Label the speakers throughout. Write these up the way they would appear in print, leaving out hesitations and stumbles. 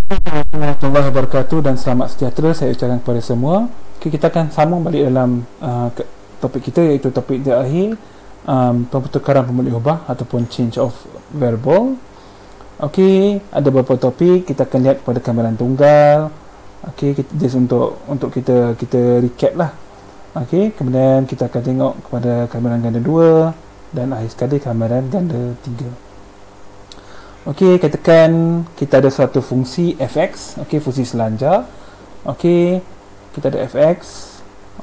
Speaker 1: Assalamualaikum warahmatullahi wabarakatuh dan selamat sejahtera saya ucapkan kepada semua. Okay, kita akan sambung balik dalam topik kita, iaitu topik terakhir, pertukaran pemboleh ubah ataupun change of variable. Okey, ada beberapa topik kita akan lihat kepada gambaran tunggal. Okey, just untuk kita recap lah. Okey, kemudian kita akan tengok kepada gambaran ganda 2 dan akhir sekali gambaran ganda 3. Okey, katakan kita ada suatu fungsi fx, okey, fungsi selanjar. Okey, kita ada fx,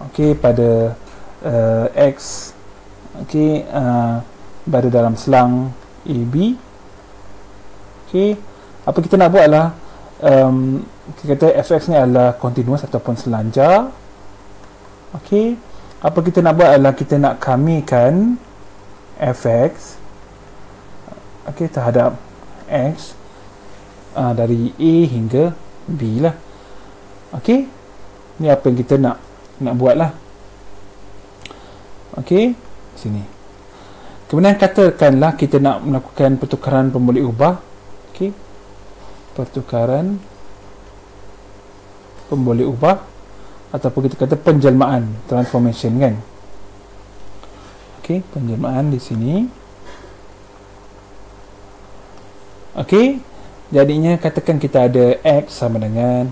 Speaker 1: okey, pada x, okey, berada dalam selang AB. Okey, apa kita nak buat adalah kita kata fx ni adalah continuous ataupun selanjar. Okey, apa kita nak buat adalah kita nak kamikan fx, okey, terhadap x dari A hingga B lah. Okey, ni apa yang kita nak buat lah. Okey, sini. Kemudian katakanlah kita nak melakukan pertukaran pemboleh ubah. Okey, pertukaran pemboleh ubah ataupun kita kata penjelmaan, transformation kan. Okey, penjelmaan di sini. Okey, jadinya katakan kita ada x sama dengan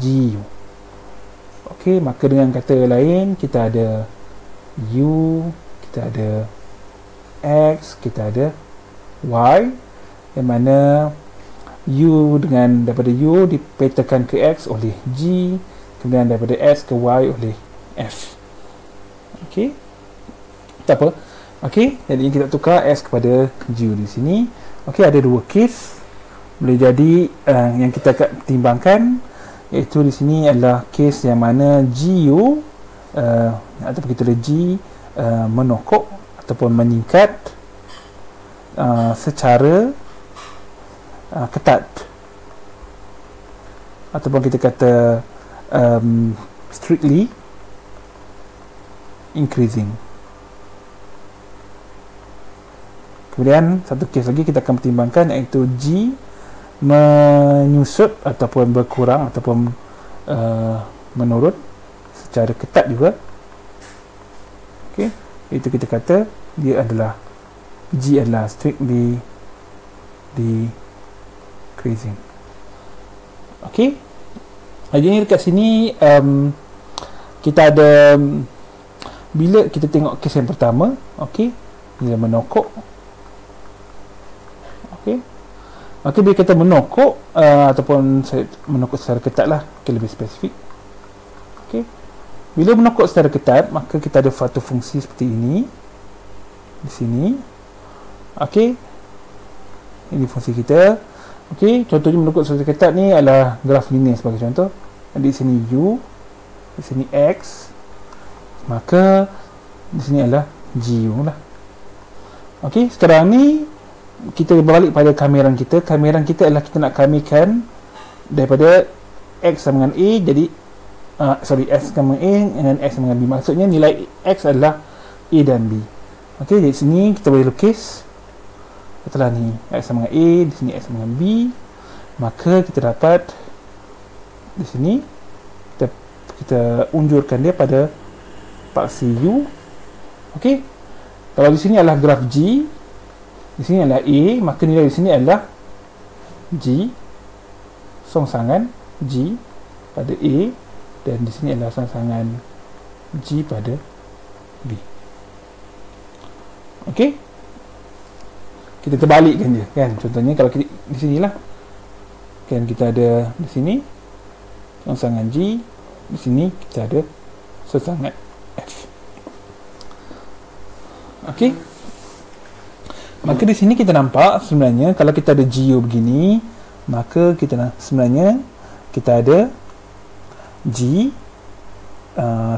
Speaker 1: g. Okey, maka dengan kata lain kita ada u, kita ada x, kita ada y, yang mana u daripada u dipetakan ke x oleh g, kemudian daripada x ke y oleh f. Okey, tak apa. Okey, jadi kita tukar s kepada gu di sini. Okey, ada dua case. Boleh jadi yang kita akan pertimbangkan, iaitu di sini adalah case yang mana gu ataupun kita ada g menokok ataupun meningkat secara ketat, ataupun kita kata strictly increasing. Kemudian satu kes lagi kita akan pertimbangkan, iaitu G menyusut ataupun berkurang ataupun menurun secara ketat juga. Okey, itu kita kata dia adalah G adalah strictly decreasing. Okey, jadi dekat sini kita ada, bila kita tengok kes yang pertama, okey, dia menokok. Okey, maka bila kita menokok ataupun menokok secara ketat lah, okay, lebih spesifik. Okey, bila menokok secara ketat, maka kita ada satu fungsi seperti ini di sini. Okey, ini fungsi kita. Okey, contohnya menokok secara ketat ni adalah graf linear sebagai contoh. Di sini u, di sini x, maka di sini adalah gu lah. Okey, sekarang ni kita berbalik pada kameran kita. Kameran kita adalah kita nak kamikan daripada x sama dengan a, jadi x sama dengan a dengan x sama dengan b. Maksudnya nilai x adalah a dan b. Okey, di sini kita boleh lukis setelah ni x sama dengan a, di sini x sama dengan b, maka kita dapat di sini kita unjurkan dia pada paksi u. Okey, kalau di sini adalah graf g, di sini adalah A, maka nilai di sini adalah G songsangan G pada A, dan di sini adalah songsangan G pada B. Okey, kita terbalikkan je kan. Contohnya kalau kita, di sinilah kan kita ada di sini songsangan G, di sini kita ada songsangan F. Okey, maka di sini kita nampak sebenarnya kalau kita ada GU begini, maka sebenarnya kita ada G,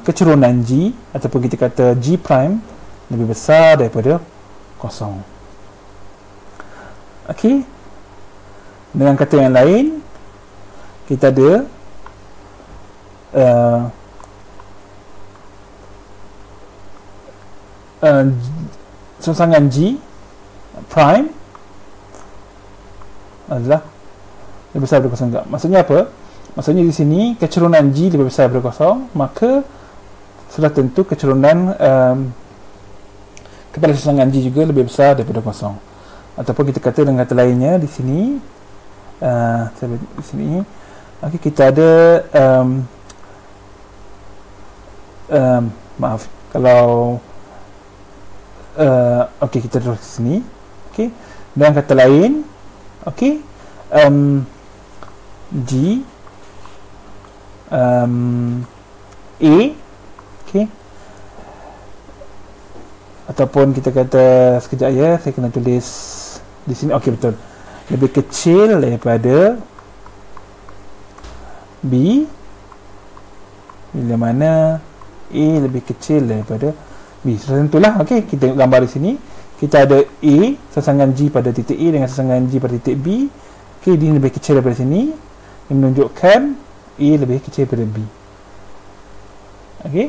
Speaker 1: kecerunan G ataupun kita kata G prime lebih besar daripada kosong. Okey, dengan kata yang lain, kita ada songsangan G prime adalah lebih besar daripada kosong juga. Maksudnya apa? Maksudnya di sini kecerunan G lebih besar daripada kosong, maka sudah tentu kecerunan kepada sesangan G juga lebih besar daripada kosong. Ataupun kita kata dengan kata lainnya di sini, di sini, okay, kita ada maaf kalau okey, kita terus ke sini. Okey, dengan kata lain, okey, G A, okey, ataupun kita kata sekejap ya, saya kena tulis di sini. Okey, betul, lebih kecil daripada B bila mana A lebih kecil daripada B. Sudah tentulah. Okey, kita tengok gambar di sini. Kita ada A, sesangan G pada titik A dengan sesangan G pada titik B. Okey, dia lebih kecil daripada sini. Ini menunjukkan A lebih kecil daripada B. Okey.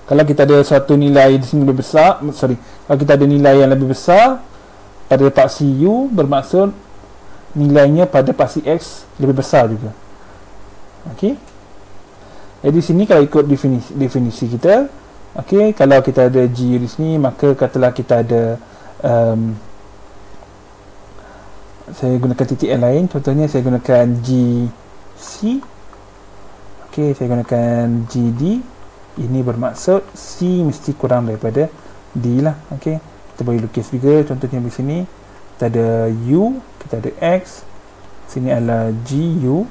Speaker 1: Kalau kita ada suatu nilai di sini lebih besar, kalau kita ada nilai yang lebih besar pada paksi U, bermaksud nilainya pada paksi X lebih besar juga. Okey. Jadi di sini kalau ikut definisi kita, okey, kalau kita ada G di sini, maka katalah kita ada saya gunakan titik yang lain. Contohnya saya gunakan GC. Okey, saya gunakan GD. Ini bermaksud C mesti kurang daripada D lah. Okey, kita boleh lukis juga. Contohnya di sini kita ada U, kita ada X. Sini adalah GU.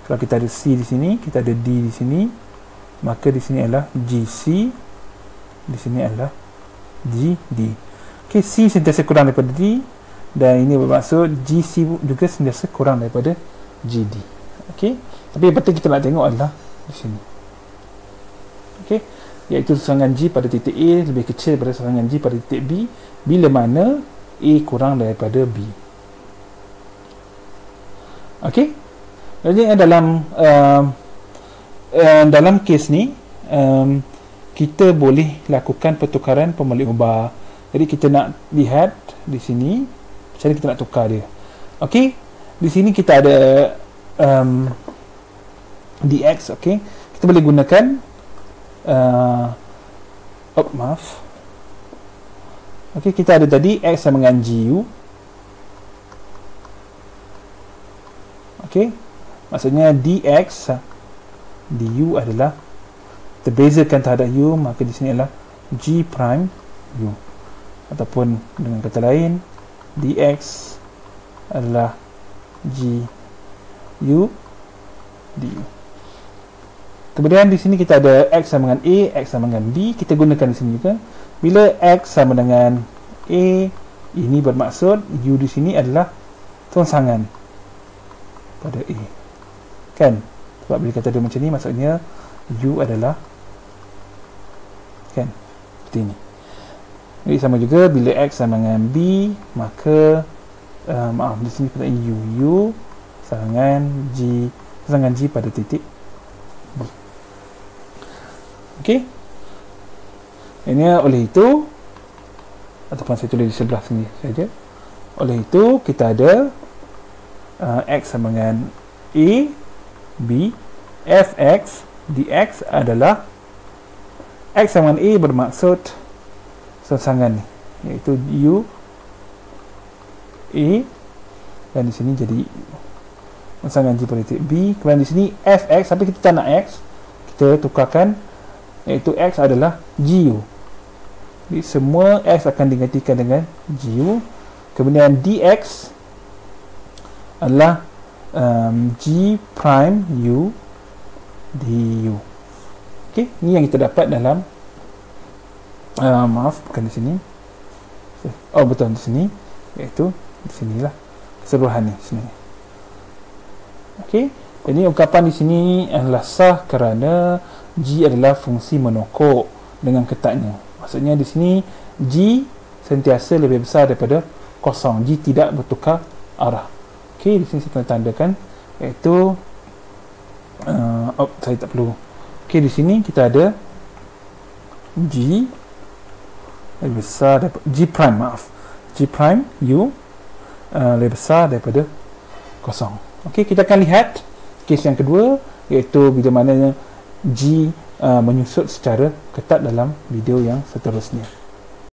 Speaker 1: Kalau kita ada C di sini, kita ada D di sini, maka di sini adalah GC, di sini adalah GD. Okey, C sentiasa kurang daripada D, dan ini bermaksud GC juga sentiasa kurang daripada GD. Okey, tapi yang penting kita nak tengok adalah di sini. Okey, iaitu sesangan G pada titik A lebih kecil daripada sesangan G pada titik B bila mana A kurang daripada B. Okey. Jadi dalam kes ni kita boleh lakukan pertukaran pembalik ubah. Jadi kita nak lihat di sini macam mana kita nak tukar dia. Okey, di sini kita ada dx. Okey, kita boleh gunakan maaf. Okey, kita ada tadi x sama dengan gu. Okey, maksudnya dx du adalah terbezakan terhadap u, maka di sini adalah g prime u, ataupun dengan kata lain dx adalah g u du. Kemudian di sini kita ada x sama dengan a, x sama dengan b. Kita gunakan di sini juga. Bila x sama dengan a, ini bermaksud u di sini adalah rongsangan pada a. Kan? Sebab bila kata dia macam ni, maksudnya u adalah, kan, seperti ini. Jadi sama juga bila x sama dengan b, maka maaf, di sini kita u sama dengan g pada titik b. Okey. Ini oleh itu, ataupun saya tulis di sebelah sini saja. Oleh itu kita ada x sama dengan a, b, fx dx adalah x sama dengan a bermaksud sesangan ni, iaitu u a, dan di sini jadi sesangan g pada titik b. Kemudian di sini fx, tapi kita tak nak x, kita tukarkan, iaitu x adalah gu. Jadi semua x akan digantikan dengan gu. Kemudian dx adalah g prime u du. Okey, ni yang kita dapat dalam maaf, bukan di sini. Oh, betul, di sini, iaitu di sinilah keseluruhan ni sini. Okey, jadi ungkapan di sini adalah sah kerana g adalah fungsi menokok dengan ketatnya. Maksudnya di sini g sentiasa lebih besar daripada kosong. G tidak bertukar arah. Okey, di sini saya tandakan, iaitu saya tak perlu. Okey, di sini kita ada g lebih besar daripada g prime, maaf, g prime u lebih besar daripada kosong. Okey, kita akan lihat kes yang kedua, iaitu bila mana G menyusut secara ketat dalam video yang seterusnya.